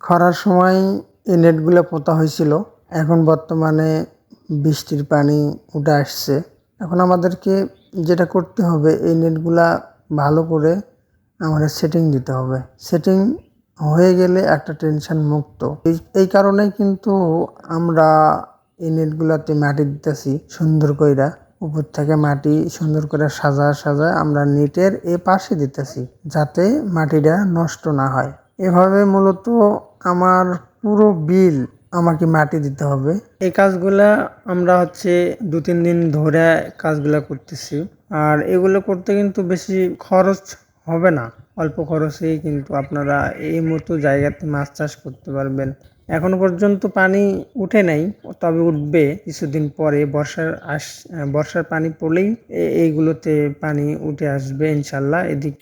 খরার সময় এই নেটগুলো পোতা হয়েছিল। এখন বর্তমানে বৃষ্টির পানি উঠে আসছে। এখন আমাদেরকে যেটা করতে হবে, এই নেটগুলা ভালো করে আমাদের সেটিং দিতে হবে। সেটিং হয়ে গেলে একটা টেনশন মুক্ত। এই কারণেই কিন্তু আমরা এই নেটগুলাতে মাটি দিতেছি সুন্দর কইরা। উপর থেকে মাটি সুন্দর করে সাজায় আমরা নেটের এ পাশে দিতেছি, যাতে মাটিটা নষ্ট না হয়। এভাবে মূলত আমার পুরো বিল আমাকে মাটি দিতে হবে। এই কাজগুলা আমরা 2-3 দিন ধরে কাজগুলা করতেছি। আর এগুলো করতে কিন্তু বেশি খরচ হবে না, অল্প খরচেই কিন্তু আপনারা এই মতো জায়গাতে মাছ চাষ করতে পারবেন। এখনো পর্যন্ত পানি উঠে নাই, তবে উঠবে কিছুদিন পরে। বর্ষার পানি পড়লেই এইগুলোতে পানি উঠে আসবে ইনশাল্লাহ। এদিক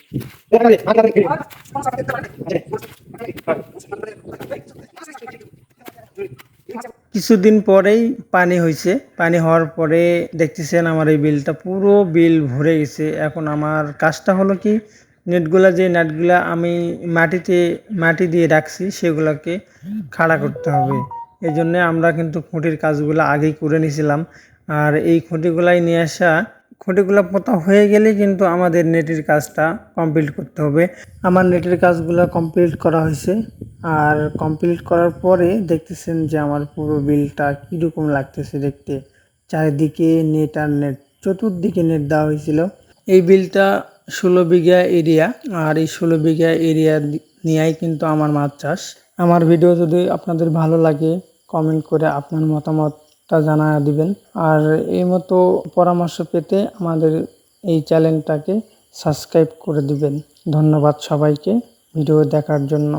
কিছুদিন পরেই পানি হয়েছে। পানি হওয়ার পরে দেখতেছেন আমার এই বিলটা, পুরো বিল ভরে গেছে। এখন আমার কাজটা হলো কি, নেটগুলা আমি মাটি দিয়ে রাখছি, সেগুলোকে খাড়া করতে হবে। এই জন্য আমরা কিন্তু খুঁটির কাজগুলো আগেই করে নিয়েছিলাম। আর এই খুঁটিগুলাই নিয়ে আসা, খুঁটিগুলো পোতা হয়ে গেলে কিন্তু আমাদের নেটের কাজটা কমপ্লিট করতে হবে। আমার নেটের কাজগুলো কমপ্লিট করা হয়েছে। আর কমপ্লিট করার পরে দেখতেছেন যে আমার পুরো বিলটা কীরকম লাগতেছে দেখতে। চারিদিকে নেট আর নেট, চতুর্দিকে নেট দেওয়া হয়েছিল। এই বিলটা 16 বিঘা এরিয়া। আর এই 16 বিঘা এরিয়া নিয়েই কিন্তু আমার মাছ চাষ। আমার ভিডিও যদি আপনাদের ভালো লাগে, কমেন্ট করে আপনার মতামতটা জানিয়ে দিবেন। আর এই মতো পরামর্শ পেতে আমাদের এই চ্যানেলটাকে সাবস্ক্রাইব করে দিবেন। ধন্যবাদ সবাইকে ভিডিও দেখার জন্য।